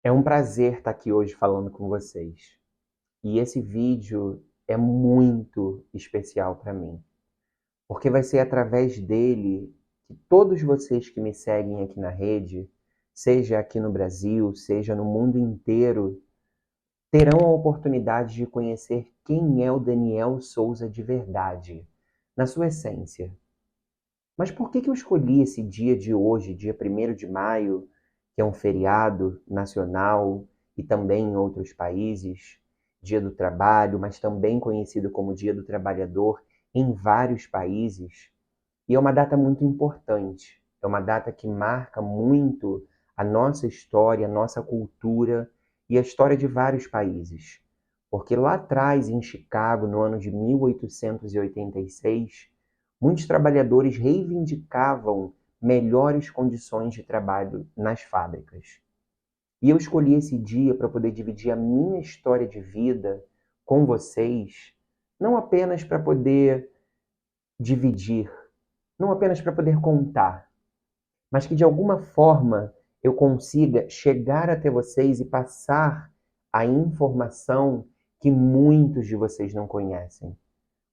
É um prazer estar aqui hoje falando com vocês. E esse vídeo é muito especial para mim, porque vai ser através dele que todos vocês que me seguem aqui na rede, seja aqui no Brasil, seja no mundo inteiro, terão a oportunidade de conhecer quem é o Daniel Souza de verdade, na sua essência. Mas por que eu escolhi esse dia de hoje, dia 1º de maio, que é um feriado nacional e também em outros países, Dia do Trabalho, mas também conhecido como Dia do Trabalhador em vários países? E é uma data muito importante, é uma data que marca muito a nossa história, a nossa cultura e a história de vários países. Porque lá atrás, em Chicago, no ano de 1886, muitos trabalhadores reivindicavam melhores condições de trabalho nas fábricas. E eu escolhi esse dia para poder dividir a minha história de vida com vocês, não apenas para poder dividir, não apenas para poder contar, mas que de alguma forma eu consiga chegar até vocês e passar a informação que muitos de vocês não conhecem.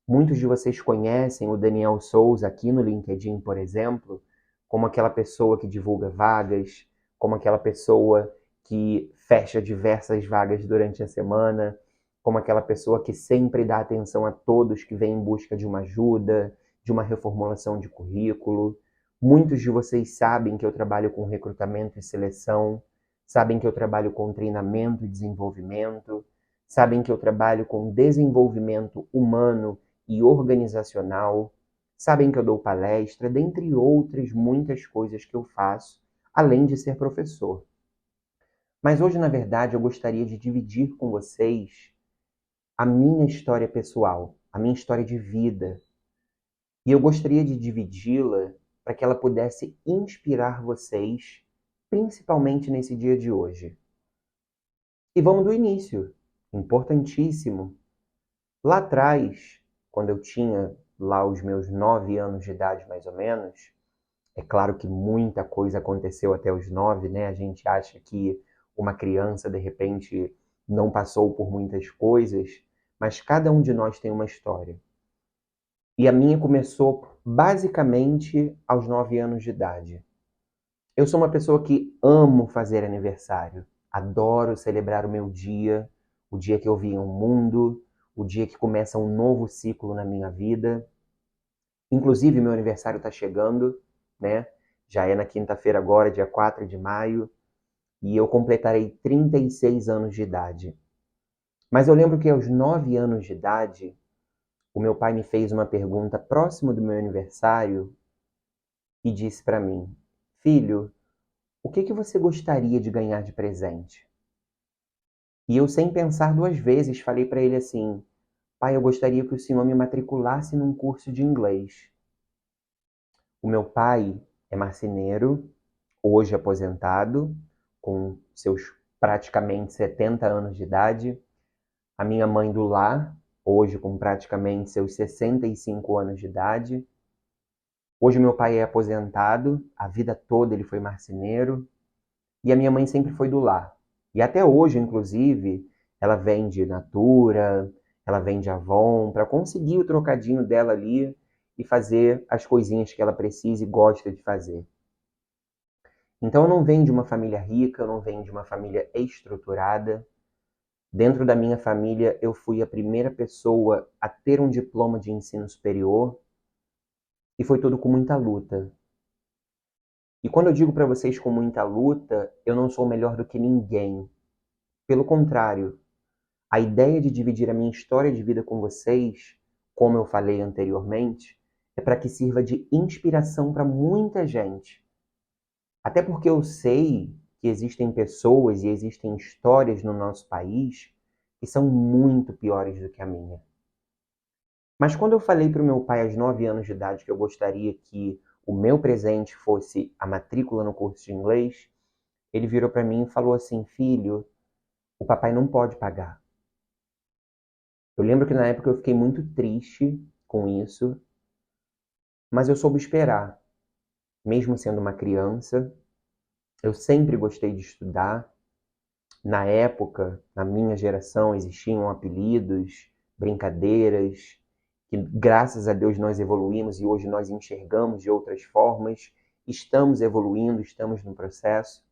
Muitos de vocês conhecem o Daniel Souza aqui no LinkedIn, por exemplo, como aquela pessoa que divulga vagas, como aquela pessoa que fecha diversas vagas durante a semana, como aquela pessoa que sempre dá atenção a todos que vêm em busca de uma ajuda, de uma reformulação de currículo. Muitos de vocês sabem que eu trabalho com recrutamento e seleção, sabem que eu trabalho com treinamento e desenvolvimento, sabem que eu trabalho com desenvolvimento humano e organizacional, sabem que eu dou palestra, dentre outras muitas coisas que eu faço, além de ser professor. Mas hoje, na verdade, eu gostaria de dividir com vocês a minha história pessoal, a minha história de vida. E eu gostaria de dividi-la para que ela pudesse inspirar vocês, principalmente nesse dia de hoje. E vamos do início, importantíssimo. Lá atrás, quando eu tinha lá os meus 9 anos de idade, mais ou menos, é claro que muita coisa aconteceu até os 9, né? A gente acha que uma criança, de repente, não passou por muitas coisas, mas cada um de nós tem uma história. E a minha começou basicamente aos 9 anos de idade. Eu sou uma pessoa que amo fazer aniversário. Adoro celebrar o dia que eu vim ao mundo, o dia que começa um novo ciclo na minha vida. Inclusive, meu aniversário está chegando, né? Já é na quinta-feira agora, dia 4 de maio, e eu completarei 36 anos de idade. Mas eu lembro que aos 9 anos de idade, o meu pai me fez uma pergunta próximo do meu aniversário e disse para mim: Filho, o que você gostaria de ganhar de presente? E eu, sem pensar duas vezes, falei para ele assim: Pai, eu gostaria que o senhor me matriculasse num curso de inglês. O meu pai é marceneiro, hoje aposentado, com seus praticamente 70 anos de idade. A minha mãe do lar, hoje com praticamente seus 65 anos de idade. Hoje meu pai é aposentado, a vida toda ele foi marceneiro. E a minha mãe sempre foi do lar. E até hoje, inclusive, ela vende Natura, ela vende Avon, para conseguir o trocadinho dela ali e fazer as coisinhas que ela precisa e gosta de fazer. Então eu não venho de uma família rica, eu não venho de uma família estruturada. Dentro da minha família, eu fui a primeira pessoa a ter um diploma de ensino superior e foi tudo com muita luta. E quando eu digo para vocês com muita luta, eu não sou melhor do que ninguém. Pelo contrário, a ideia de dividir a minha história de vida com vocês, como eu falei anteriormente, é para que sirva de inspiração para muita gente. Até porque eu sei que existem pessoas e existem histórias no nosso país que são muito piores do que a minha. Mas quando eu falei para o meu pai aos 9 anos de idade que eu gostaria que o meu presente fosse a matrícula no curso de inglês, ele virou para mim e falou assim: Filho, o papai não pode pagar. Eu lembro que na época eu fiquei muito triste com isso, mas eu soube esperar. Mesmo sendo uma criança, eu sempre gostei de estudar, Na época, na minha geração, existiam apelidos, brincadeiras, que graças a Deus nós evoluímos e hoje nós enxergamos de outras formas, estamos evoluindo, estamos no processo.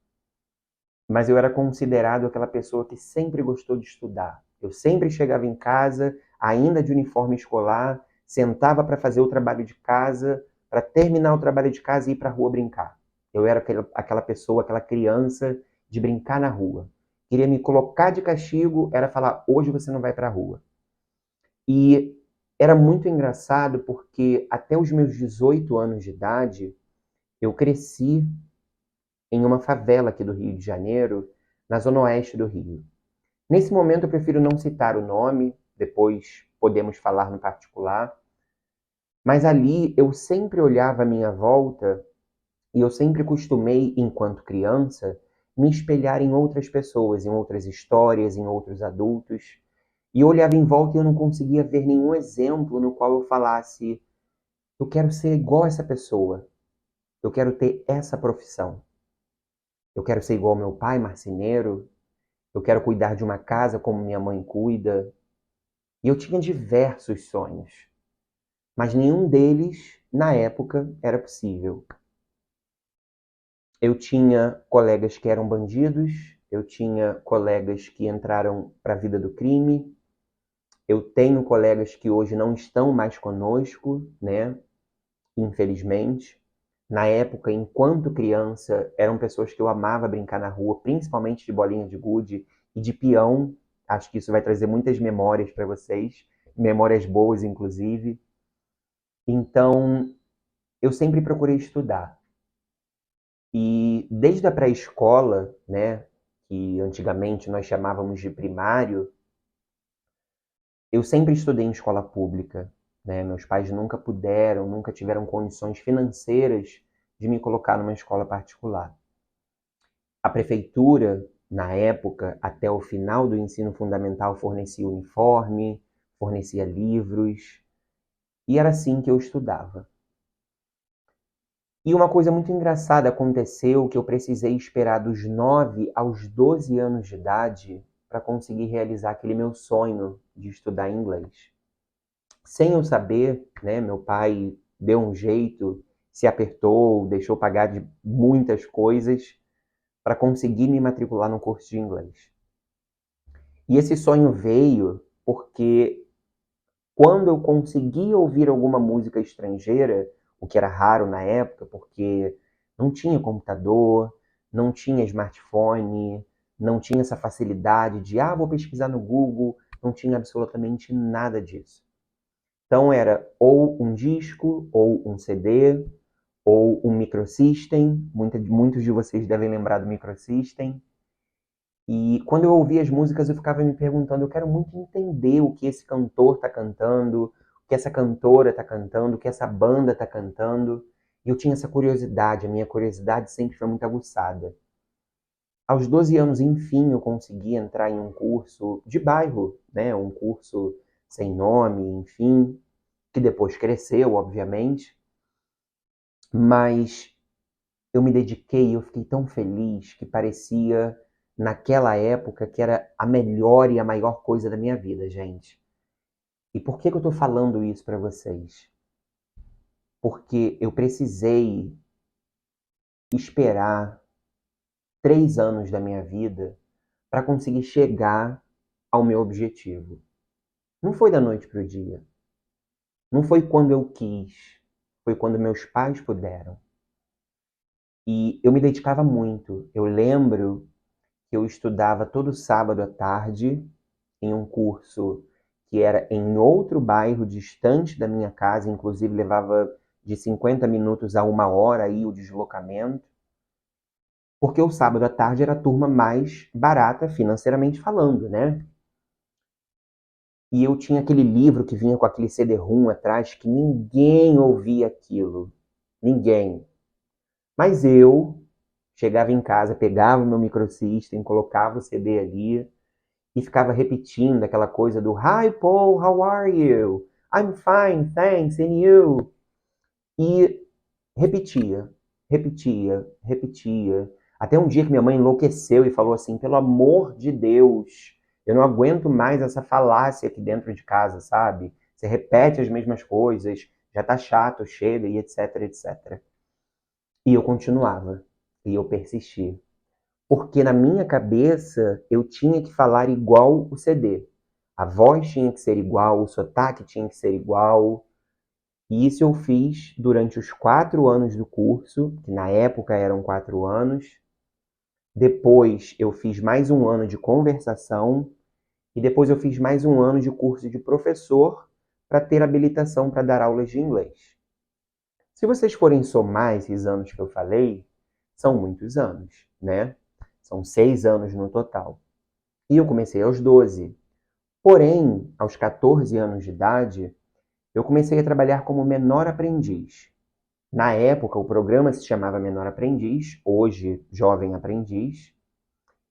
Mas eu era considerado aquela pessoa que sempre gostou de estudar. Eu sempre chegava em casa, ainda de uniforme escolar, sentava para fazer o trabalho de casa, para terminar o trabalho de casa e ir para a rua brincar. Eu era aquela pessoa, aquela criança de brincar na rua. Queria me colocar de castigo, era falar, hoje você não vai para a rua. E era muito engraçado porque até os meus 18 anos de idade, eu cresci em uma favela aqui do Rio de Janeiro, na zona oeste do Rio. Nesse momento eu prefiro não citar o nome, depois podemos falar no particular, mas ali eu sempre olhava à minha volta e eu sempre costumei, enquanto criança, me espelhar em outras pessoas, em outras histórias, em outros adultos, e eu olhava em volta e eu não conseguia ver nenhum exemplo no qual eu falasse: eu quero ser igual a essa pessoa, eu quero ter essa profissão, eu quero ser igual ao meu pai, marceneiro, eu quero cuidar de uma casa como minha mãe cuida. E eu tinha diversos sonhos, mas nenhum deles, na época, era possível. Eu tinha colegas que eram bandidos, eu tinha colegas que entraram para a vida do crime, eu tenho colegas que hoje não estão mais conosco, né? Infelizmente. Na época, enquanto criança, eram pessoas que eu amava brincar na rua, principalmente de bolinha de gude e de peão. Acho que isso vai trazer muitas memórias para vocês, memórias boas, inclusive. Então, eu sempre procurei estudar. E desde a pré-escola, né, que antigamente nós chamávamos de primário, eu sempre estudei em escola pública, né? Meus pais nunca puderam, nunca tiveram condições financeiras de me colocar numa escola particular. A prefeitura, na época, até o final do ensino fundamental, fornecia uniforme, fornecia livros, e era assim que eu estudava. E uma coisa muito engraçada aconteceu que eu precisei esperar dos 9 aos 12 anos de idade para conseguir realizar aquele meu sonho de estudar inglês. Sem eu saber, né, meu pai deu um jeito, se apertou, deixou pagar de muitas coisas para conseguir me matricular no curso de inglês. E esse sonho veio porque quando eu consegui ouvir alguma música estrangeira, o que era raro na época, porque não tinha computador, não tinha smartphone, não tinha essa facilidade de, vou pesquisar no Google, não tinha absolutamente nada disso. Então era ou um disco, ou um CD, ou um microsystem, muitos de vocês devem lembrar do microsystem. E quando eu ouvia as músicas, eu ficava me perguntando, eu quero muito entender o que esse cantor está cantando, o que essa cantora está cantando, o que essa banda está cantando. E eu tinha essa curiosidade, a minha curiosidade sempre foi muito aguçada. Aos 12 anos, enfim, eu consegui entrar em um curso de bairro, né? Um curso sem nome, enfim, que depois cresceu, obviamente. Mas eu me dediquei, eu fiquei tão feliz que parecia, naquela época, que era a melhor e a maior coisa da minha vida, gente. E por que que eu tô falando isso para vocês? Porque eu precisei esperar 3 anos da minha vida para conseguir chegar ao meu objetivo. Não foi da noite para o dia. Não foi quando eu quis. Foi quando meus pais puderam. E eu me dedicava muito. Eu lembro que eu estudava todo sábado à tarde em um curso que era em outro bairro distante da minha casa, inclusive levava de 50 minutos a 1 hora aí o deslocamento, porque o sábado à tarde era a turma mais barata financeiramente falando, né? E eu tinha aquele livro que vinha com aquele CD-ROM atrás que ninguém ouvia aquilo. Ninguém. Mas eu chegava em casa, pegava o meu microsystem, colocava o CD ali e ficava repetindo aquela coisa do Hi Paul, how are you? I'm fine, thanks, and you? E repetia, repetia, repetia. Até um dia que minha mãe enlouqueceu e falou assim: pelo amor de Deus, eu não aguento mais essa falácia aqui dentro de casa, sabe? Você repete as mesmas coisas, já tá chato, chega e etc, etc. E eu continuava, e eu persistia. Porque na minha cabeça eu tinha que falar igual o CD. A voz tinha que ser igual, o sotaque tinha que ser igual. E isso eu fiz durante os 4 anos do curso, que na época eram 4 anos. Depois eu fiz mais um ano de conversação e depois eu fiz mais um ano de curso de professor para ter habilitação para dar aulas de inglês. Se vocês forem somar esses anos que eu falei, são muitos anos, né? São 6 anos no total. E eu comecei aos 12. Porém, aos 14 anos de idade, eu comecei a trabalhar como menor aprendiz. Na época, o programa se chamava Menor Aprendiz, hoje Jovem Aprendiz,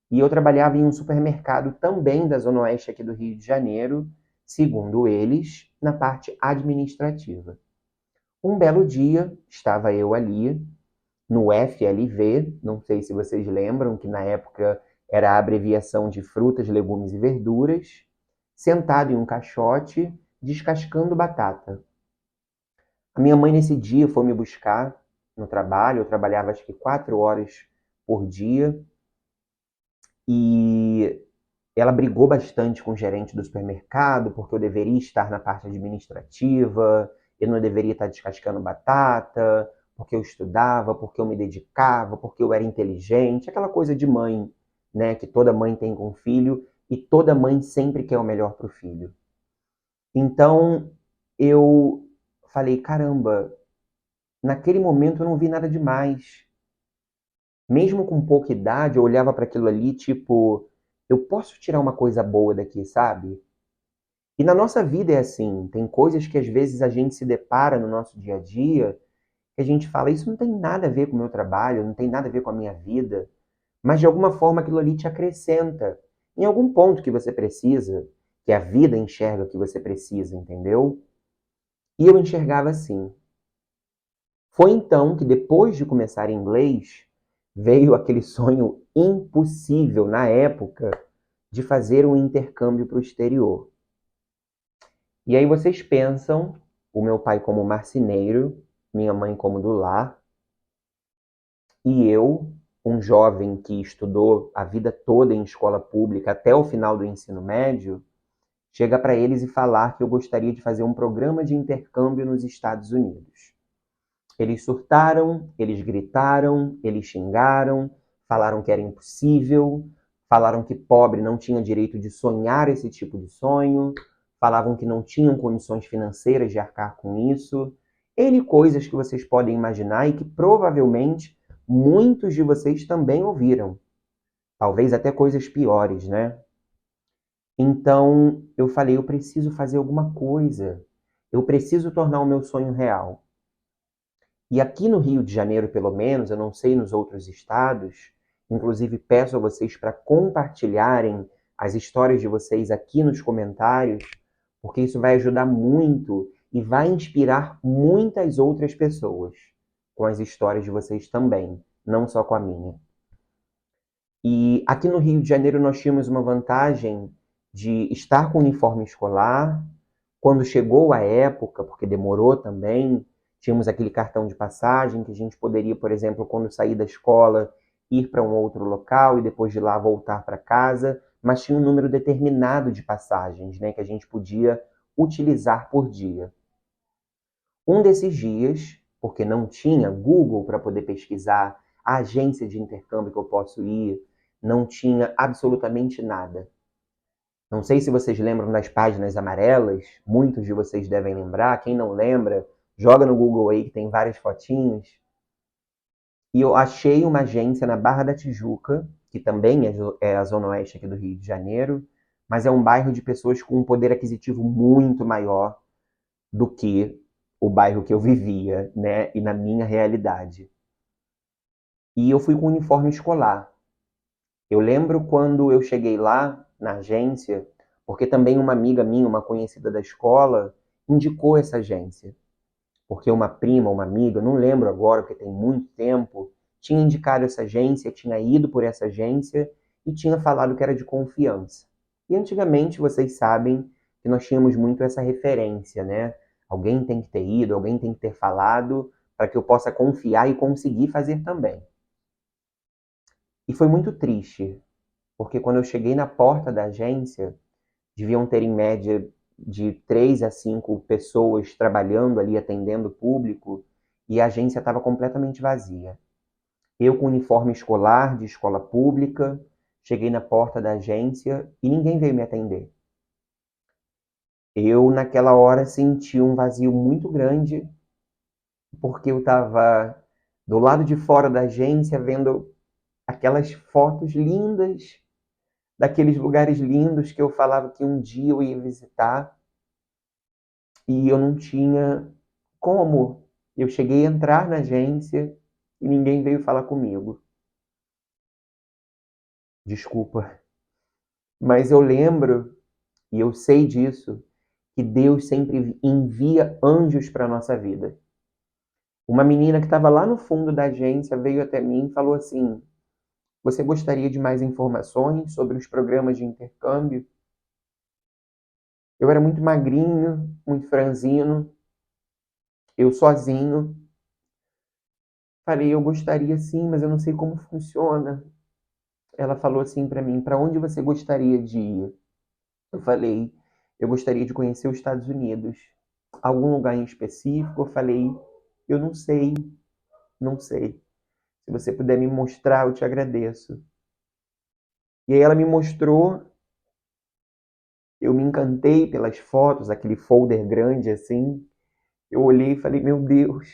e eu trabalhava em um supermercado também da Zona Oeste aqui do Rio de Janeiro, segundo eles, na parte administrativa. Um belo dia, estava eu ali, no FLV, não sei se vocês lembram, que na época era a abreviação de frutas, legumes e verduras, sentado em um caixote, descascando batata. A minha mãe nesse dia foi me buscar no trabalho, eu trabalhava acho que 4 horas por dia, e ela brigou bastante com o gerente do supermercado, porque eu deveria estar na parte administrativa, eu não deveria estar descascando batata, porque eu estudava, porque eu me dedicava, porque eu era inteligente, aquela coisa de mãe, né, que toda mãe tem com o filho, e toda mãe sempre quer o melhor para o filho. Então, eu falei, caramba, naquele momento eu não vi nada demais. Mesmo com pouca idade, eu olhava para aquilo ali, tipo, eu posso tirar uma coisa boa daqui, sabe? E na nossa vida é assim, tem coisas que às vezes a gente se depara no nosso dia a dia, que a gente fala, isso não tem nada a ver com o meu trabalho, não tem nada a ver com a minha vida, mas de alguma forma aquilo ali te acrescenta em algum ponto que você precisa, que a vida enxerga que você precisa, entendeu? E eu enxergava assim. Foi então que, depois de começar inglês, veio aquele sonho impossível na época de fazer um intercâmbio para o exterior. E aí vocês pensam, o meu pai como marceneiro, minha mãe como do lar, e eu, um jovem que estudou a vida toda em escola pública até o final do ensino médio, chega para eles e falar que eu gostaria de fazer um programa de intercâmbio nos Estados Unidos. Eles surtaram, eles gritaram, eles xingaram, falaram que era impossível, falaram que pobre não tinha direito de sonhar esse tipo de sonho, falavam que não tinham condições financeiras de arcar com isso. N coisas que vocês podem imaginar e que provavelmente muitos de vocês também ouviram. Talvez até coisas piores, né? Então eu falei, eu preciso fazer alguma coisa. Eu preciso tornar o meu sonho real. E aqui no Rio de Janeiro, pelo menos, eu não sei nos outros estados, inclusive peço a vocês para compartilharem as histórias de vocês aqui nos comentários, porque isso vai ajudar muito e vai inspirar muitas outras pessoas com as histórias de vocês também, não só com a minha. E aqui no Rio de Janeiro nós tínhamos uma vantagem de estar com uniforme escolar. Quando chegou a época, porque demorou também, tínhamos aquele cartão de passagem que a gente poderia, por exemplo, quando sair da escola, ir para um outro local e depois de lá voltar para casa, mas tinha um número determinado de passagens, né, que a gente podia utilizar por dia. Um desses dias, porque não tinha Google para poder pesquisar a agência de intercâmbio que eu posso ir, não tinha absolutamente nada. Não sei se vocês lembram das páginas amarelas, muitos de vocês devem lembrar. Quem não lembra, joga no Google aí que tem várias fotinhos. E eu achei uma agência na Barra da Tijuca, que também é a zona oeste aqui do Rio de Janeiro, mas é um bairro de pessoas com um poder aquisitivo muito maior do que o bairro que eu vivia, né? E na minha realidade. E eu fui com uniforme escolar. Eu lembro quando eu cheguei lá na agência, porque também uma amiga minha, uma conhecida da escola, indicou essa agência. Porque uma prima, uma amiga, não lembro agora, porque tem muito tempo, tinha indicado essa agência, tinha ido por essa agência e tinha falado que era de confiança. E antigamente, vocês sabem que nós tínhamos muito essa referência, né? Alguém tem que ter ido, alguém tem que ter falado para que eu possa confiar e conseguir fazer também. E foi muito triste, porque quando eu cheguei na porta da agência, deviam ter em média de 3 a 5 pessoas trabalhando ali, atendendo o público, e a agência estava completamente vazia. Eu com uniforme escolar, de escola pública, cheguei na porta da agência e ninguém veio me atender. Eu, naquela hora, senti um vazio muito grande, porque eu estava do lado de fora da agência vendo aquelas fotos lindas, daqueles lugares lindos que eu falava que um dia eu ia visitar, e eu não tinha como. Eu cheguei a entrar na agência e ninguém veio falar comigo. Desculpa. Mas eu lembro, e eu sei disso, que Deus sempre envia anjos para a nossa vida. Uma menina que estava lá no fundo da agência veio até mim e falou assim: Você gostaria de mais informações sobre os programas de intercâmbio? Eu era muito magrinho, muito franzino, eu sozinho. Falei: Eu gostaria sim, mas eu não sei como funciona. Ela falou assim para mim: Para onde você gostaria de ir? Eu falei: Eu gostaria de conhecer os Estados Unidos. Algum lugar em específico? Eu falei: Eu não sei, não sei. Se você puder me mostrar, eu te agradeço. E aí ela me mostrou, eu me encantei pelas fotos, aquele folder grande assim. Eu olhei e falei: Meu Deus,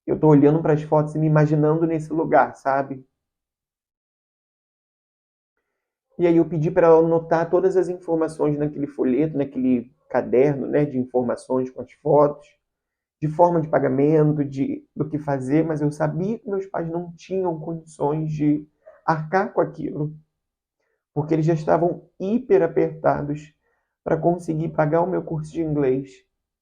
eu tô olhando para as fotos e me imaginando nesse lugar, sabe? E aí eu pedi para ela anotar todas as informações naquele folheto, naquele caderno, né, de informações com as fotos, de forma de pagamento, do que fazer, mas eu sabia que meus pais não tinham condições de arcar com aquilo, porque eles já estavam hiper apertados para conseguir pagar o meu curso de inglês,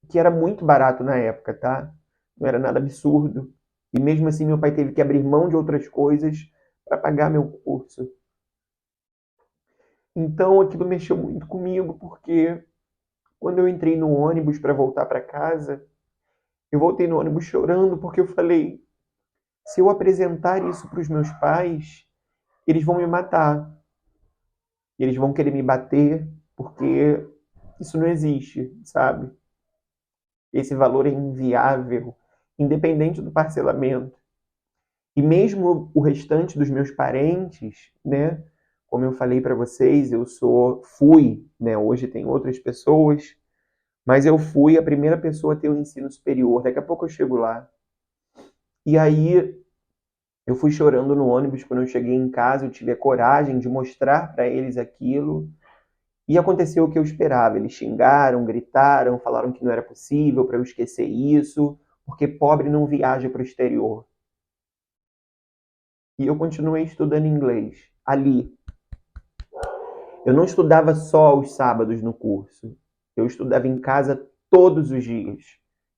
que era muito barato na época, tá? Não era nada absurdo. E mesmo assim meu pai teve que abrir mão de outras coisas para pagar meu curso. Então aquilo mexeu muito comigo, porque quando eu entrei no ônibus para voltar para casa, eu voltei no ônibus chorando, porque eu falei: se eu apresentar isso para os meus pais, eles vão me matar. Eles vão querer me bater, porque isso não existe, sabe? Esse valor é inviável, independente do parcelamento. E mesmo o restante dos meus parentes, né? Como eu falei para vocês, fui, né? Hoje tem outras pessoas, mas eu fui a primeira pessoa a ter o ensino superior. Daqui a pouco eu chego lá. E aí eu fui chorando no ônibus. Quando eu cheguei em casa, eu tive a coragem de mostrar para eles aquilo. E aconteceu o que eu esperava. Eles xingaram, gritaram, falaram que não era possível para eu esquecer isso, porque pobre não viaja para o exterior. E eu continuei estudando inglês ali. Eu não estudava só aos sábados no curso. Eu estudava em casa todos os dias,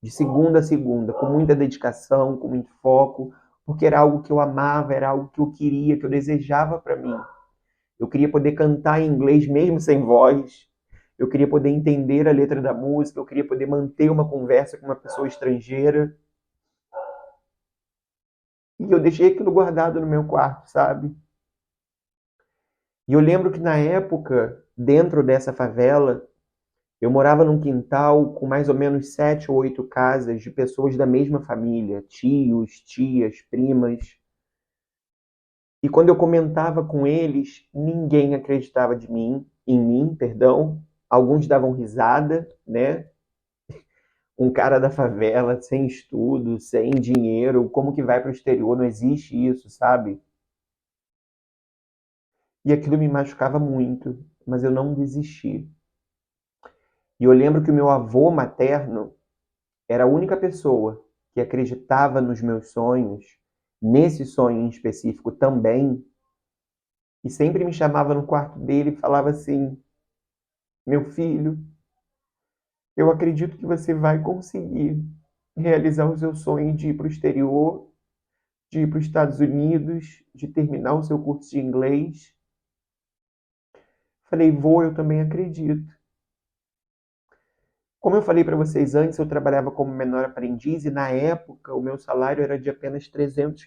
de segunda a segunda, com muita dedicação, com muito foco, porque era algo que eu amava, era algo que eu queria, que eu desejava para mim. Eu queria poder cantar em inglês mesmo sem voz. Eu queria poder entender a letra da música, eu queria poder manter uma conversa com uma pessoa estrangeira. E eu deixei aquilo guardado no meu quarto, sabe? E eu lembro que na época, dentro dessa favela, eu morava num quintal com mais ou menos 7 ou 8 casas de pessoas da mesma família, tios, tias, primas. E quando eu comentava com eles, ninguém acreditava em mim, perdão. Alguns davam risada, né? Um cara da favela, sem estudo, sem dinheiro, como que vai para o exterior? Não existe isso, sabe? E aquilo me machucava muito, mas eu não desisti. E eu lembro que o meu avô materno era a única pessoa que acreditava nos meus sonhos, nesse sonho em específico também, e sempre me chamava no quarto dele e falava assim: Meu filho, eu acredito que você vai conseguir realizar o seu sonho de ir para o exterior, de ir para os Estados Unidos, de terminar o seu curso de inglês. Falei, vou, eu também acredito. Como eu falei para vocês antes, eu trabalhava como menor aprendiz e na época o meu salário era de apenas R$ 300.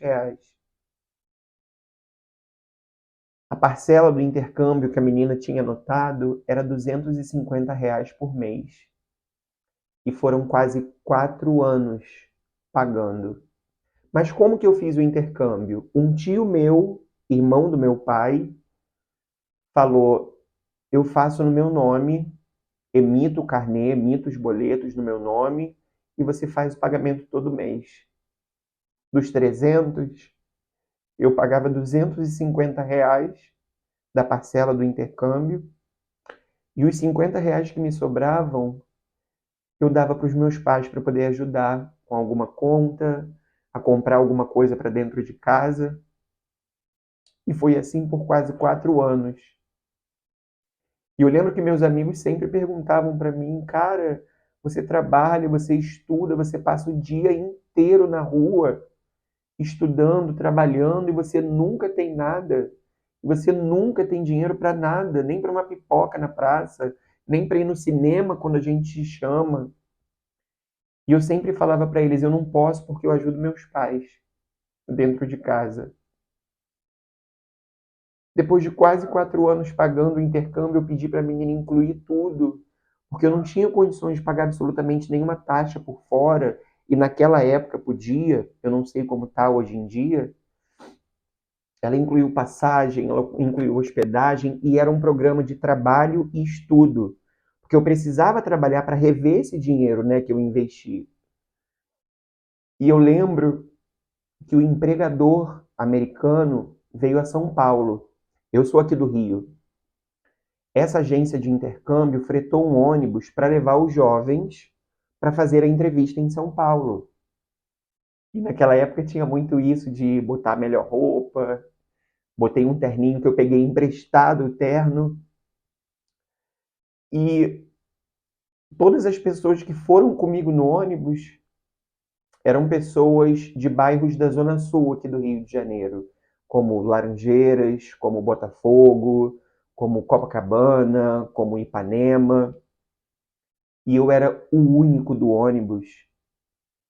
A parcela do intercâmbio que a menina tinha anotado era R$ 250 por mês. E foram quase 4 anos pagando. Mas como que eu fiz o intercâmbio? Um tio meu, irmão do meu pai, falou: eu faço no meu nome, emito o carnê, emito os boletos no meu nome e você faz o pagamento todo mês. Dos 300, eu pagava R$ 250 da parcela do intercâmbio e os R$ 50 que me sobravam eu dava para os meus pais para poder ajudar com alguma conta, a comprar alguma coisa para dentro de casa. E foi assim por quase 4 anos. E eu lembro que meus amigos sempre perguntavam para mim, cara, você trabalha, você estuda, você passa o dia inteiro na rua, estudando, trabalhando, e você nunca tem nada. Você nunca tem dinheiro para nada, nem para uma pipoca na praça, nem para ir no cinema quando a gente te chama. E eu sempre falava para eles, eu não posso porque eu ajudo meus pais dentro de casa. Depois de quase 4 anos pagando o intercâmbio, eu pedi para a menina incluir tudo, porque eu não tinha condições de pagar absolutamente nenhuma taxa por fora, e naquela época podia, eu não sei como está hoje em dia. Ela incluiu passagem, ela incluiu hospedagem, e era um programa de trabalho e estudo, porque eu precisava trabalhar para rever esse dinheiro, né, que eu investi. E eu lembro que o empregador americano veio a São Paulo. Eu sou aqui do Rio. Essa agência de intercâmbio fretou um ônibus para levar os jovens para fazer a entrevista em São Paulo. E naquela época tinha muito isso de botar a melhor roupa. Botei um terninho que eu peguei emprestado, o terno. E todas as pessoas que foram comigo no ônibus eram pessoas de bairros da Zona Sul aqui do Rio de Janeiro, como Laranjeiras, como Botafogo, como Copacabana, como Ipanema. E eu era o único do ônibus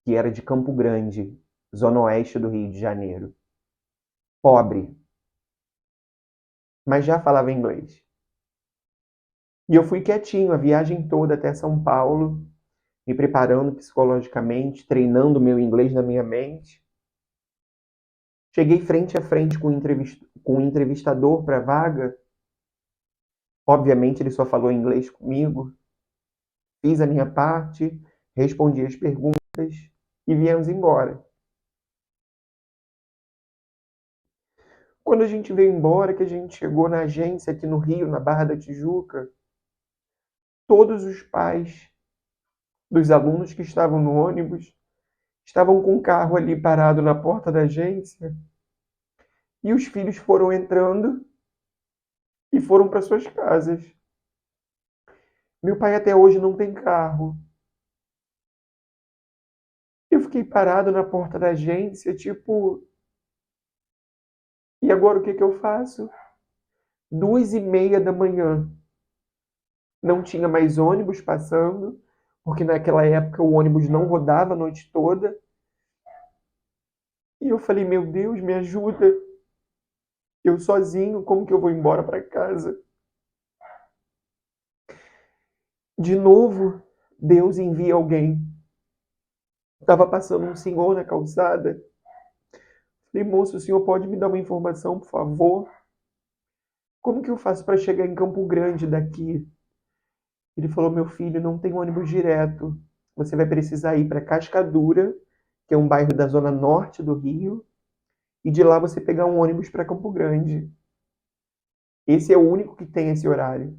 que era de Campo Grande, zona oeste do Rio de Janeiro. Pobre, mas já falava inglês. E eu fui quietinho a viagem toda até São Paulo, me preparando psicologicamente, treinando meu inglês na minha mente. Cheguei frente a frente com o entrevistador para a vaga. Obviamente ele só falou inglês comigo. Fiz a minha parte, respondi as perguntas e viemos embora. Quando a gente veio embora, que a gente chegou na agência aqui no Rio, na Barra da Tijuca, todos os pais dos alunos que estavam no ônibus estavam com o carro ali parado na porta da agência e os filhos foram entrando e foram para suas casas. Meu pai até hoje não tem carro. Eu fiquei parado na porta da agência, tipo, e agora o que eu faço? 2:30 da manhã. Não tinha mais ônibus passando, porque naquela época o ônibus não rodava a noite toda. E eu falei, meu Deus, me ajuda. Eu sozinho, como que eu vou embora para casa? De novo, Deus envia alguém. Estava passando um senhor na calçada. Falei, moço, o senhor pode me dar uma informação, por favor? Como que eu faço para chegar em Campo Grande daqui? Ele falou, meu filho, não tem ônibus direto. Você vai precisar ir para Cascadura, que é um bairro da zona norte do Rio, e de lá você pegar um ônibus para Campo Grande. Esse é o único que tem esse horário.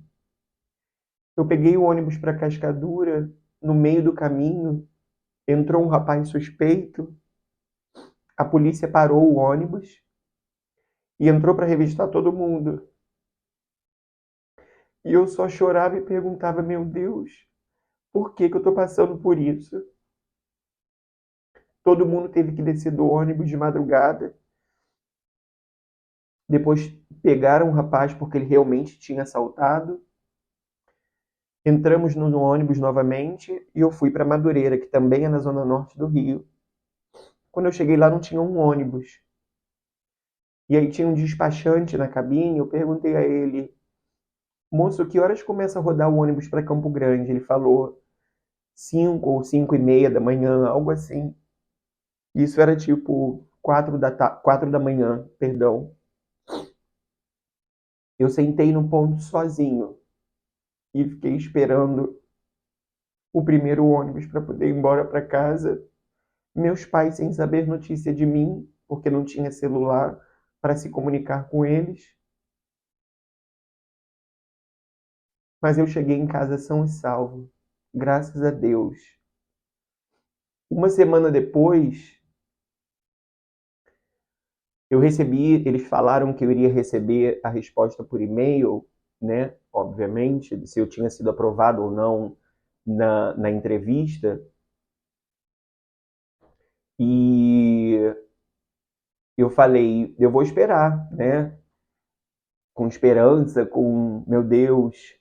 Eu peguei o ônibus para Cascadura, no meio do caminho, entrou um rapaz suspeito, a polícia parou o ônibus e entrou para revistar todo mundo. E eu só chorava e perguntava, meu Deus, por que eu estou passando por isso? Todo mundo teve que descer do ônibus de madrugada. Depois pegaram o rapaz porque ele realmente tinha assaltado. Entramos no ônibus novamente e eu fui para Madureira, que também é na zona norte do Rio. Quando eu cheguei lá não tinha um ônibus. E aí tinha um despachante na cabine, eu perguntei a ele: moço, que horas começa a rodar o ônibus para Campo Grande? Ele falou 5 ou 5:30 da manhã, algo assim. Isso era tipo 4 da manhã, perdão. Eu sentei no ponto sozinho e fiquei esperando o primeiro ônibus para poder ir embora para casa. Meus pais sem saber notícia de mim, porque não tinha celular para se comunicar com eles. Mas eu cheguei em casa são e salvo, graças a Deus. Uma semana depois, eu recebi, eles falaram que eu iria receber a resposta por e-mail, né? Obviamente, se eu tinha sido aprovado ou não na entrevista. E eu falei, eu vou esperar, né? Com esperança, com, meu Deus,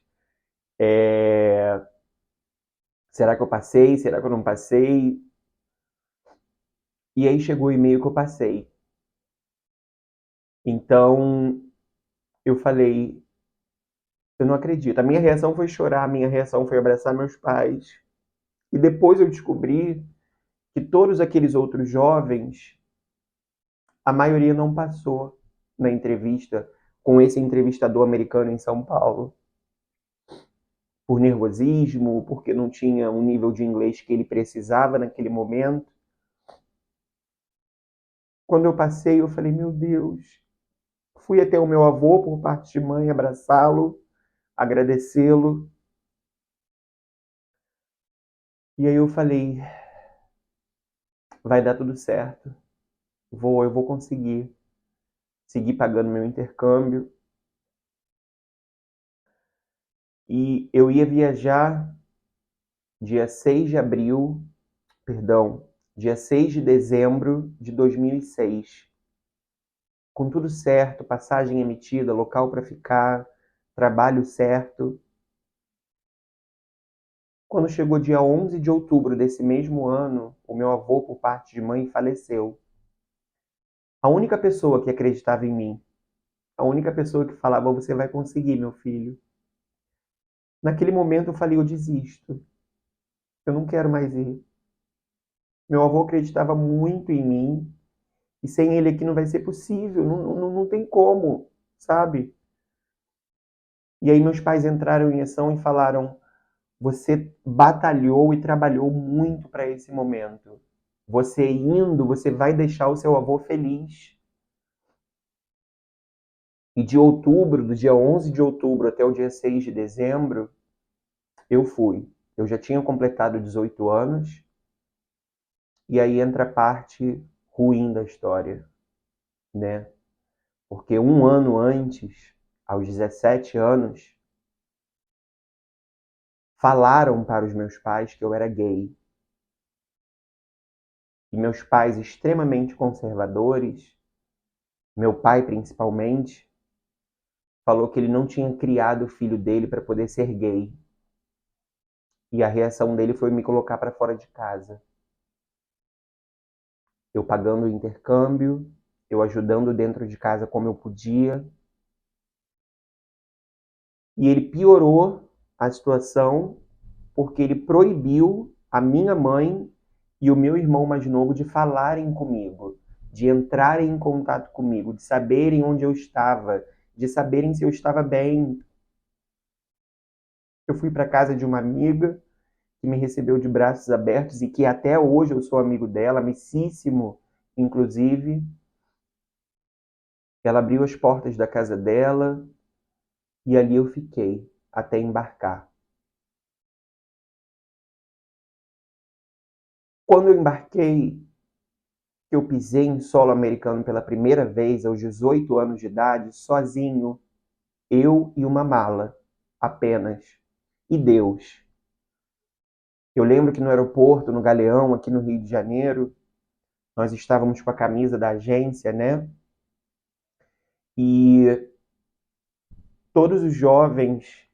será que eu passei? Será que eu não passei? E aí chegou o e-mail que eu passei. Então, eu falei, eu não acredito. A minha reação foi chorar, a minha reação foi abraçar meus pais. E depois eu descobri que todos aqueles outros jovens, a maioria não passou na entrevista com esse entrevistador americano em São Paulo. Por nervosismo, porque não tinha um nível de inglês que ele precisava naquele momento. Quando eu passei, eu falei, meu Deus. Fui até o meu avô, por parte de mãe, abraçá-lo, agradecê-lo. E aí eu falei, vai dar tudo certo. Eu vou conseguir seguir pagando meu intercâmbio. E eu ia viajar dia 6 de abril, perdão, dia 6 de dezembro de 2006. Com tudo certo, passagem emitida, local para ficar, trabalho certo. Quando chegou dia 11 de outubro desse mesmo ano, o meu avô, por parte de mãe, faleceu. A única pessoa que acreditava em mim, a única pessoa que falava, você vai conseguir, meu filho. Naquele momento eu falei, eu desisto. Eu não quero mais ir. Meu avô acreditava muito em mim, e sem ele aqui não vai ser possível, não tem como, sabe? E aí meus pais entraram em ação e falaram, você batalhou e trabalhou muito para esse momento. Você indo, você vai deixar o seu avô feliz. E de outubro, do dia 11 de outubro até o dia 6 de dezembro, eu fui. Eu já tinha completado 18 anos. E aí entra a parte ruim da história, né? Porque um ano antes, aos 17 anos, falaram para os meus pais que eu era gay. E meus pais, extremamente conservadores, meu pai principalmente, falou que ele não tinha criado o filho dele para poder ser gay. E a reação dele foi me colocar para fora de casa. Eu pagando o intercâmbio, eu ajudando dentro de casa como eu podia. E ele piorou a situação porque ele proibiu a minha mãe e o meu irmão mais novo de falarem comigo, de entrarem em contato comigo, de saberem onde eu estava, de saberem se eu estava bem. Eu fui para casa de uma amiga que me recebeu de braços abertos e que até hoje eu sou amigo dela, amicíssimo, inclusive. Ela abriu as portas da casa dela e ali eu fiquei até embarcar. Quando eu embarquei, eu pisei em solo americano pela primeira vez aos 18 anos de idade, sozinho, eu e uma mala, apenas, e Deus. Eu lembro que no aeroporto, no Galeão, aqui no Rio de Janeiro, Nós estávamos com a camisa da agência, né? E todos os jovens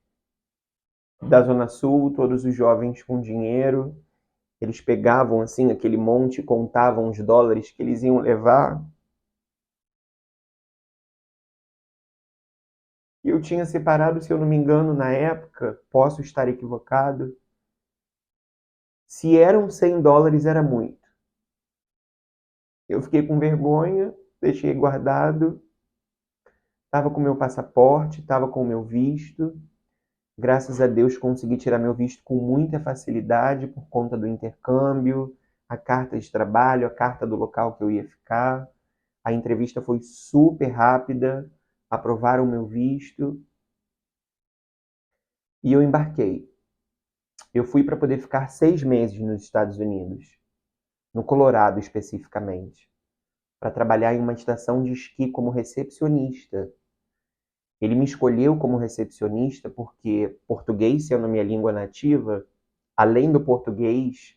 da Zona Sul, todos os jovens com dinheiro, eles pegavam assim aquele monte, contavam os dólares que eles iam levar. E eu tinha separado, se eu não me engano, na época, posso estar equivocado, se eram US$ 100 era muito. Eu fiquei com vergonha, deixei guardado, estava com meu passaporte, estava com meu visto. Graças a Deus consegui tirar meu visto com muita facilidade por conta do intercâmbio, a carta de trabalho, a carta do local que eu ia ficar. A entrevista foi super rápida, aprovaram o meu visto e eu embarquei. Eu fui para poder ficar 6 meses nos Estados Unidos, no Colorado especificamente, para trabalhar em uma estação de esqui como recepcionista. Ele me escolheu como recepcionista porque português sendo minha língua nativa, além do português,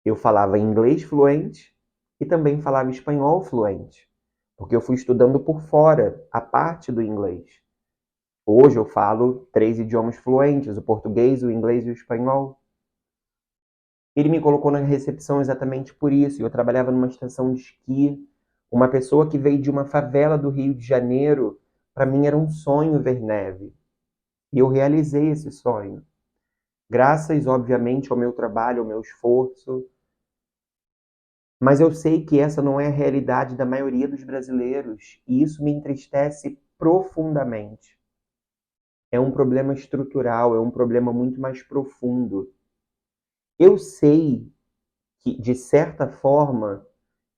eu falava inglês fluente e também falava espanhol fluente, porque eu fui estudando por fora a parte do inglês. Hoje eu falo 3 idiomas fluentes, o português, o inglês e o espanhol. Ele me colocou na recepção exatamente por isso. Eu trabalhava numa estação de esqui. Uma pessoa que veio de uma favela do Rio de Janeiro, para mim era um sonho ver neve. E eu realizei esse sonho. Graças, obviamente, ao meu trabalho, ao meu esforço. Mas eu sei que essa não é a realidade da maioria dos brasileiros. E isso me entristece profundamente. É um problema estrutural, é um problema muito mais profundo. Eu sei que, de certa forma,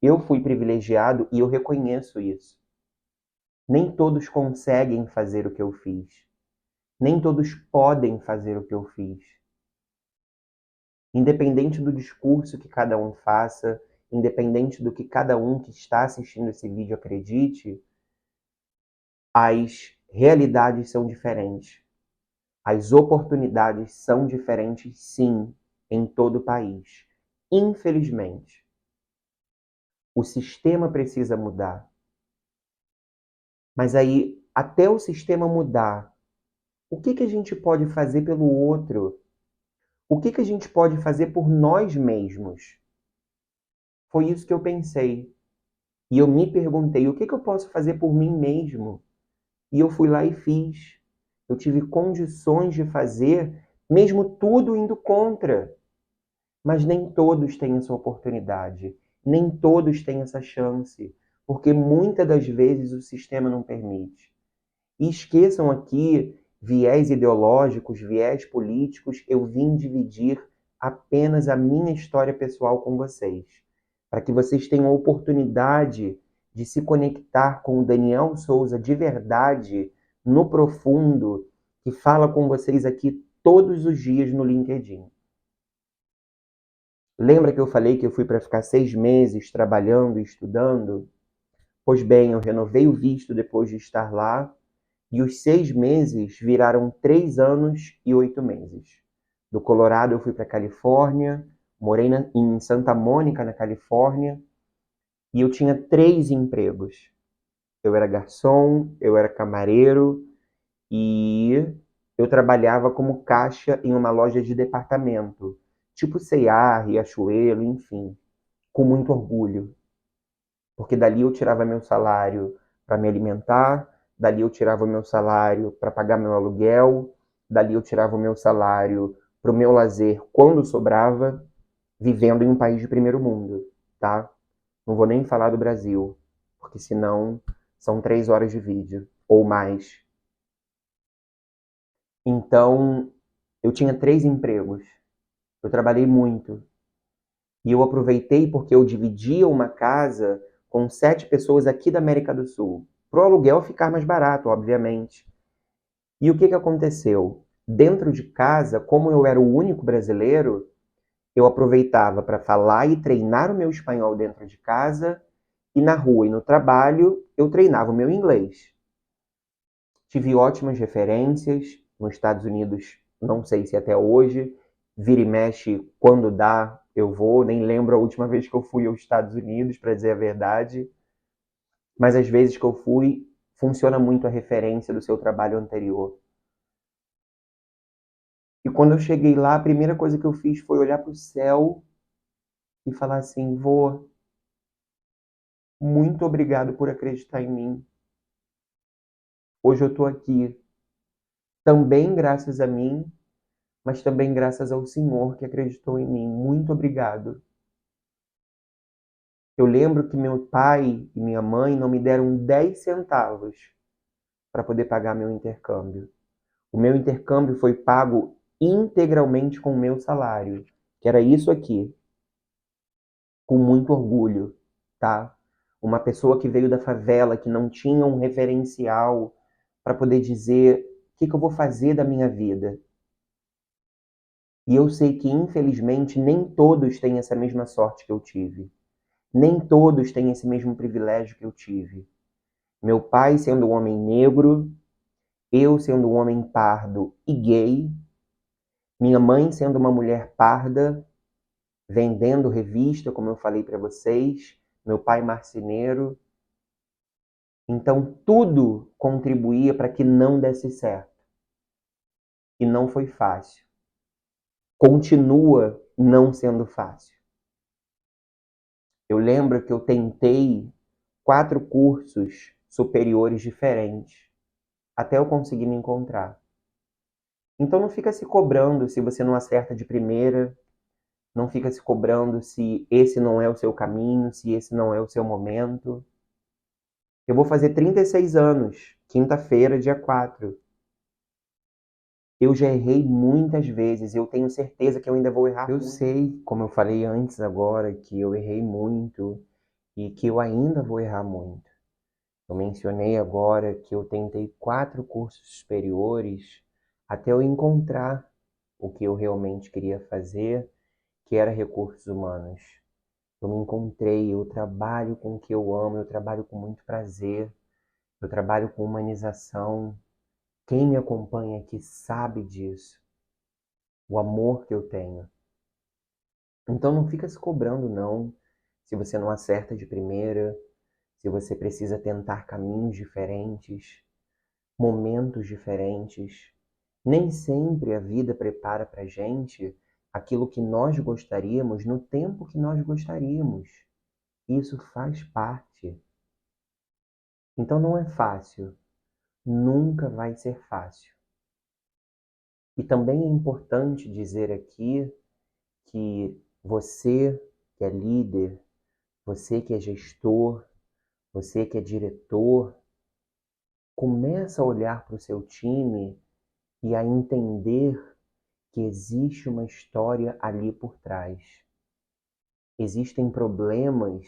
eu fui privilegiado e eu reconheço isso. Nem todos conseguem fazer o que eu fiz. Nem todos podem fazer o que eu fiz. Independente do discurso que cada um faça, independente do que cada um que está assistindo esse vídeo acredite, as realidades são diferentes. As oportunidades são diferentes, sim, em todo o país. Infelizmente. O sistema precisa mudar. Mas aí, até o sistema mudar, o que a gente pode fazer pelo outro? O que a gente pode fazer por nós mesmos? Foi isso que eu pensei. E eu me perguntei, o que eu posso fazer por mim mesmo? E eu fui lá e fiz. Eu tive condições de fazer, mesmo tudo indo contra. Mas nem todos têm essa oportunidade. Nem todos têm essa chance. Porque muitas das vezes o sistema não permite. E esqueçam aqui viés ideológicos, viés políticos. Eu vim dividir apenas a minha história pessoal com vocês, para que vocês tenham a oportunidade de se conectar com o Daniel Souza de verdade, no profundo, que fala com vocês aqui todos os dias no LinkedIn. Lembra que eu falei que eu fui para ficar 6 meses trabalhando e estudando? Pois bem, eu renovei o visto depois de estar lá. E os 6 meses viraram 3 anos e 8 meses. Do Colorado eu fui para a Califórnia, morei em Santa Mônica, na Califórnia, e eu tinha 3 empregos. Eu era garçom, eu era camareiro e eu trabalhava como caixa em uma loja de departamento, tipo C&A, Riachuelo, enfim, com muito orgulho. Porque dali eu tirava meu salário para me alimentar, dali eu tirava o meu salário para pagar meu aluguel, dali eu tirava o meu salário para o meu lazer quando sobrava, vivendo em um país de primeiro mundo, tá? Não vou nem falar do Brasil, porque senão são 3 horas de vídeo, ou mais. Então, eu tinha 3 empregos, eu trabalhei muito, e eu aproveitei porque eu dividia uma casa com 7 pessoas aqui da América do Sul. Para o aluguel ficar mais barato, obviamente. E o que aconteceu? Dentro de casa, como eu era o único brasileiro, eu aproveitava para falar e treinar o meu espanhol dentro de casa, e na rua e no trabalho eu treinava o meu inglês. Tive ótimas referências nos Estados Unidos, não sei se até hoje, vira e mexe, quando dá, eu vou, nem lembro a última vez que eu fui aos Estados Unidos, para dizer a verdade, mas às vezes que eu fui, funciona muito a referência do seu trabalho anterior. E quando eu cheguei lá, a primeira coisa que eu fiz foi olhar para o céu e falar assim: vô, muito obrigado por acreditar em mim. Hoje eu estou aqui, também graças a mim, mas também graças ao Senhor que acreditou em mim. Muito obrigado. Eu lembro que meu pai e minha mãe não me deram 10 centavos para poder pagar meu intercâmbio. O meu intercâmbio foi pago integralmente com o meu salário, que era isso aqui, com muito orgulho, tá? Uma pessoa que veio da favela, que não tinha um referencial para poder dizer o que eu vou fazer da minha vida. E eu sei que, infelizmente, nem todos têm essa mesma sorte que eu tive. Nem todos têm esse mesmo privilégio que eu tive. Meu pai sendo um homem negro, eu sendo um homem pardo e gay, minha mãe sendo uma mulher parda, vendendo revista, como eu falei para vocês, meu pai marceneiro. Então tudo contribuía para que não desse certo. E não foi fácil. Continua não sendo fácil. Eu lembro que eu tentei 4 cursos superiores diferentes até eu conseguir me encontrar. Então não fica se cobrando se você não acerta de primeira, não fica se cobrando se esse não é o seu caminho, se esse não é o seu momento. Eu vou fazer 36 anos, quinta-feira, dia 4. Eu já errei muitas vezes, eu tenho certeza que eu ainda vou errar. Eu sei, como eu falei antes agora, que eu errei muito e que eu ainda vou errar muito. Eu mencionei agora que eu tentei 4 cursos superiores até eu encontrar o que eu realmente queria fazer, que era recursos humanos. Eu me encontrei, eu trabalho com o que eu amo, eu trabalho com muito prazer, eu trabalho com humanização. Quem me acompanha aqui sabe disso, o amor que eu tenho. Então não fica se cobrando não, se você não acerta de primeira, se você precisa tentar caminhos diferentes, momentos diferentes. Nem sempre a vida prepara para gente aquilo que nós gostaríamos no tempo que nós gostaríamos. Isso faz parte. Então não é fácil, nunca vai ser fácil. E também é importante dizer aqui que você que é líder, você que é gestor, você que é diretor, começa a olhar para o seu time e a entender que existe uma história ali por trás. Existem problemas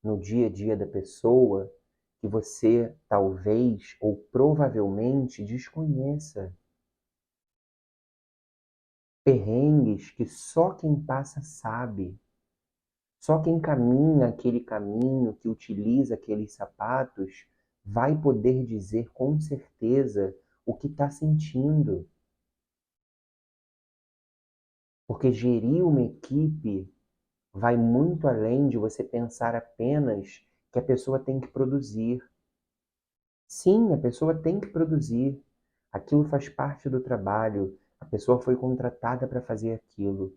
no dia a dia da pessoa que você talvez ou provavelmente desconheça. Perrengues que só quem passa sabe. Só quem caminha aquele caminho, que utiliza aqueles sapatos, vai poder dizer com certeza o que está sentindo. Porque gerir uma equipe vai muito além de você pensar apenas que a pessoa tem que produzir. Sim, a pessoa tem que produzir. Aquilo faz parte do trabalho. A pessoa foi contratada para fazer aquilo.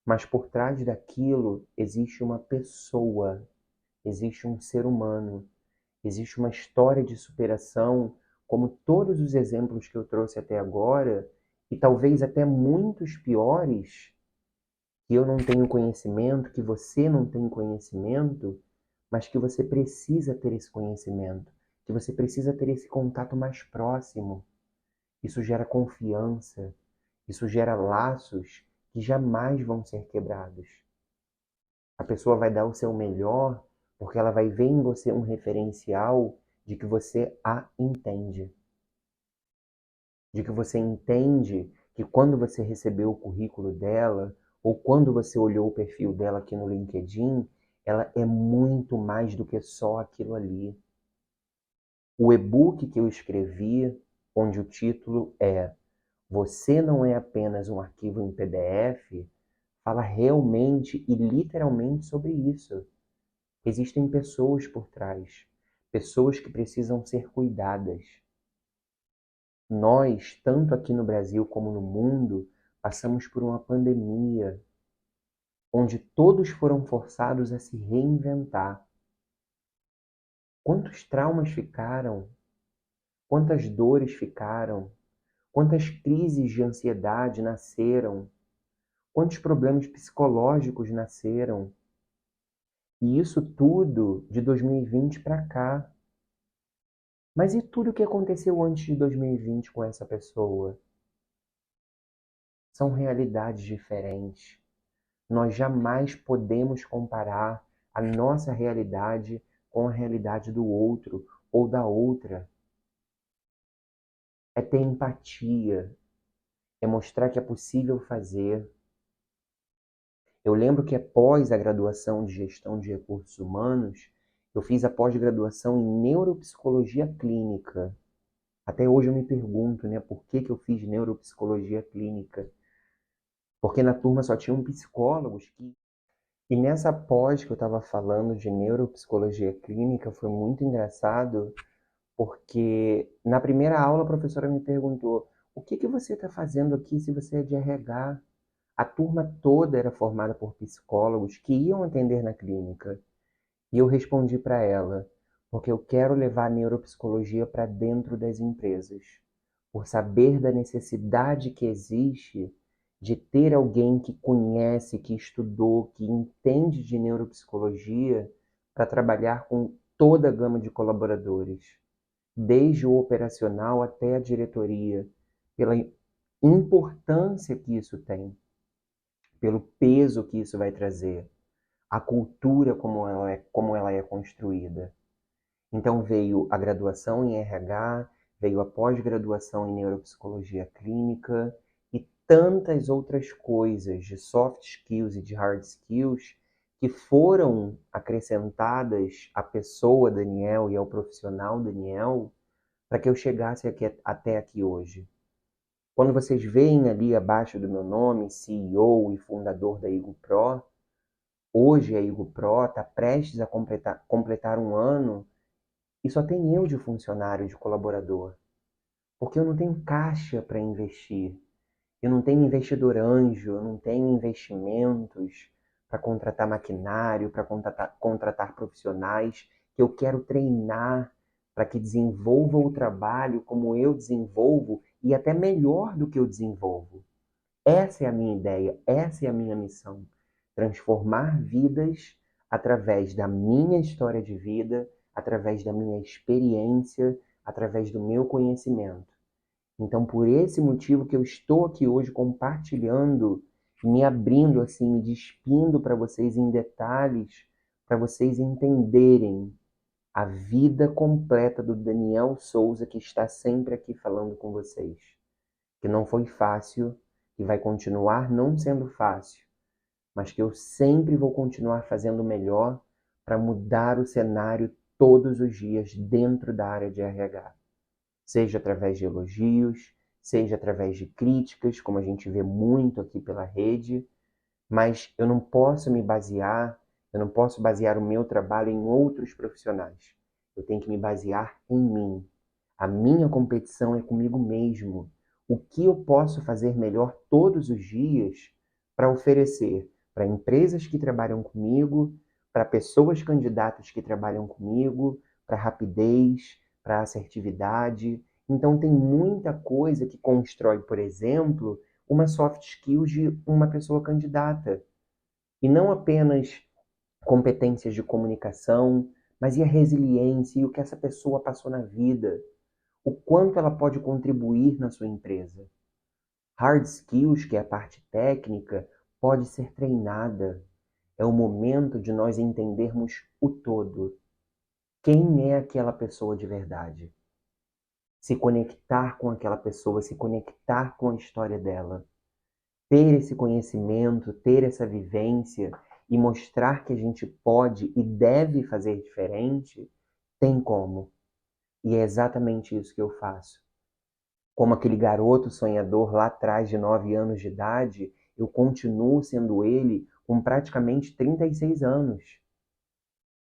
Mas por trás daquilo existe uma pessoa, existe um ser humano, existe uma história de superação, como todos os exemplos que eu trouxe até agora, e talvez até muitos piores, que eu não tenho conhecimento, que você não tem conhecimento, mas que você precisa ter esse conhecimento, que você precisa ter esse contato mais próximo. Isso gera confiança, isso gera laços que jamais vão ser quebrados. A pessoa vai dar o seu melhor porque ela vai ver em você um referencial de que você a entende. De que você entende que quando você recebeu o currículo dela, ou quando você olhou o perfil dela aqui no LinkedIn, ela é muito mais do que só aquilo ali. O e-book que eu escrevi, onde o título é Você não é apenas um arquivo em PDF, fala realmente e literalmente sobre isso. Existem pessoas por trás, pessoas que precisam ser cuidadas. Nós, tanto aqui no Brasil como no mundo, passamos por uma pandemia onde todos foram forçados a se reinventar. Quantos traumas ficaram? Quantas dores ficaram? Quantas crises de ansiedade nasceram? Quantos problemas psicológicos nasceram? E isso tudo de 2020 para cá. Mas e tudo o que aconteceu antes de 2020 com essa pessoa? São realidades diferentes. Nós jamais podemos comparar a nossa realidade com a realidade do outro ou da outra. É ter empatia, é mostrar que é possível fazer. Eu lembro que após a graduação de Gestão de Recursos Humanos, eu fiz a pós-graduação em Neuropsicologia Clínica. Até hoje eu me pergunto, né, por que eu fiz Neuropsicologia Clínica? Porque na turma só tinham psicólogos que... E nessa pós que eu estava falando de Neuropsicologia Clínica, foi muito engraçado, porque na primeira aula a professora me perguntou: o que você está fazendo aqui se você é de RH? A turma toda era formada por psicólogos que iam atender na clínica. E eu respondi para ela: porque eu quero levar a neuropsicologia para dentro das empresas, por saber da necessidade que existe de ter alguém que conhece, que estudou, que entende de neuropsicologia para trabalhar com toda a gama de colaboradores, desde o operacional até a diretoria, pela importância que isso tem, pelo peso que isso vai trazer, a cultura como ela é construída. Então veio a graduação em RH, veio a pós-graduação em neuropsicologia clínica e tantas outras coisas de soft skills e de hard skills que foram acrescentadas à pessoa Daniel e ao profissional Daniel para que eu chegasse até aqui hoje. Quando vocês veem ali abaixo do meu nome, CEO e fundador da IgoPro, hoje a IgoPro está prestes a completar um ano e só tem eu de funcionário, de colaborador. Porque eu não tenho caixa para investir. Eu não tenho investidor anjo, eu não tenho investimentos para contratar maquinário, para contratar profissionais que eu quero treinar para que desenvolvam o trabalho como eu desenvolvo e até melhor do que eu desenvolvo. Essa é a minha ideia, essa é a minha missão. Transformar vidas através da minha história de vida, através da minha experiência, através do meu conhecimento. Então, por esse motivo que eu estou aqui hoje compartilhando, me abrindo assim, me despindo para vocês em detalhes, para vocês entenderem a vida completa do Daniel Souza, que está sempre aqui falando com vocês. Que não foi fácil, que vai continuar não sendo fácil, mas que eu sempre vou continuar fazendo o melhor para mudar o cenário todos os dias dentro da área de RH. Seja através de elogios, seja através de críticas, como a gente vê muito aqui pela rede, mas eu não posso eu não posso basear o meu trabalho em outros profissionais. Eu tenho que me basear em mim. A minha competição é comigo mesmo. O que eu posso fazer melhor todos os dias para oferecer para empresas que trabalham comigo, para pessoas candidatas que trabalham comigo, para rapidez, para assertividade. Então tem muita coisa que constrói, por exemplo, uma soft skill de uma pessoa candidata. E não apenas competências de comunicação, mas e a resiliência e o que essa pessoa passou na vida, o quanto ela pode contribuir na sua empresa. Hard skills, que é a parte técnica, pode ser treinada. É o momento de nós entendermos o todo. Quem é aquela pessoa de verdade? Se conectar com aquela pessoa, se conectar com a história dela. Ter esse conhecimento, ter essa vivência e mostrar que a gente pode e deve fazer diferente, tem como. E é exatamente isso que eu faço. Como aquele garoto sonhador lá atrás de 9 anos de idade, eu continuo sendo ele com praticamente 36 anos.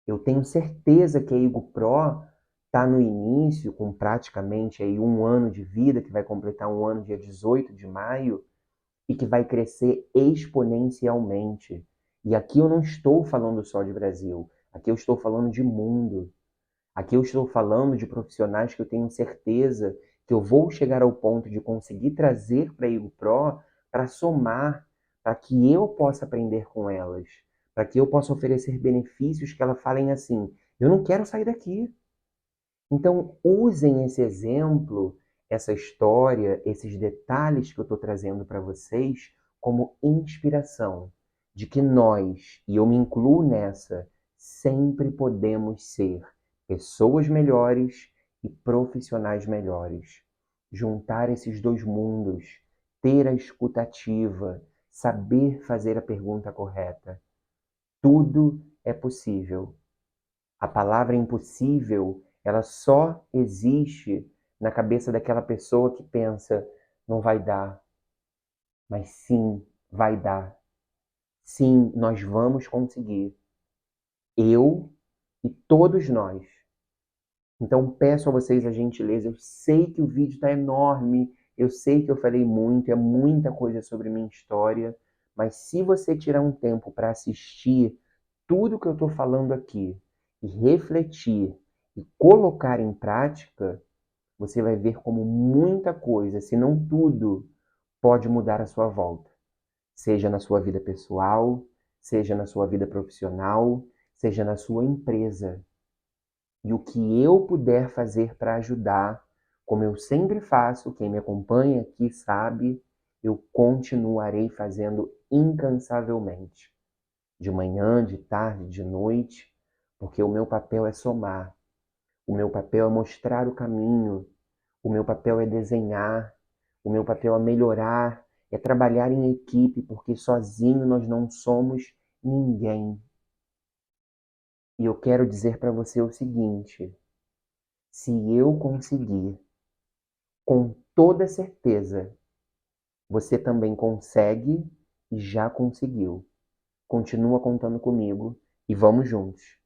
Eu tenho certeza que a Igo Pro está no início, com praticamente aí 1 ano de vida, que vai completar 1 ano dia 18 de maio, e que vai crescer exponencialmente. E aqui eu não estou falando só de Brasil, aqui eu estou falando de mundo. Aqui eu estou falando de profissionais que eu tenho certeza que eu vou chegar ao ponto de conseguir trazer para a Igo Pro para somar, para que eu possa aprender com elas, para que eu possa oferecer benefícios que elas falem assim: eu não quero sair daqui. Então, usem esse exemplo, essa história, esses detalhes que eu estou trazendo para vocês como inspiração de que nós, e eu me incluo nessa, sempre podemos ser pessoas melhores e profissionais melhores. Juntar esses dois mundos, ter a escutativa, saber fazer a pergunta correta. Tudo é possível. A palavra impossível, ela só existe na cabeça daquela pessoa que pensa, não vai dar. Mas sim, vai dar. Sim, nós vamos conseguir. Eu e todos nós. Então peço a vocês a gentileza, eu sei que o vídeo está enorme, eu sei que eu falei muito, é muita coisa sobre minha história, mas se você tirar um tempo para assistir tudo que eu estou falando aqui e refletir e colocar em prática, você vai ver como muita coisa, se não tudo, pode mudar à sua volta. Seja na sua vida pessoal, seja na sua vida profissional, seja na sua empresa. E o que eu puder fazer para ajudar, como eu sempre faço, quem me acompanha aqui sabe, eu continuarei fazendo incansavelmente. De manhã, de tarde, de noite, porque o meu papel é somar. O meu papel é mostrar o caminho. O meu papel é desenhar. O meu papel é melhorar, é trabalhar em equipe, porque sozinho nós não somos ninguém. E eu quero dizer para você o seguinte: se eu conseguir, com toda certeza, você também consegue e já conseguiu. Continua contando comigo e vamos juntos.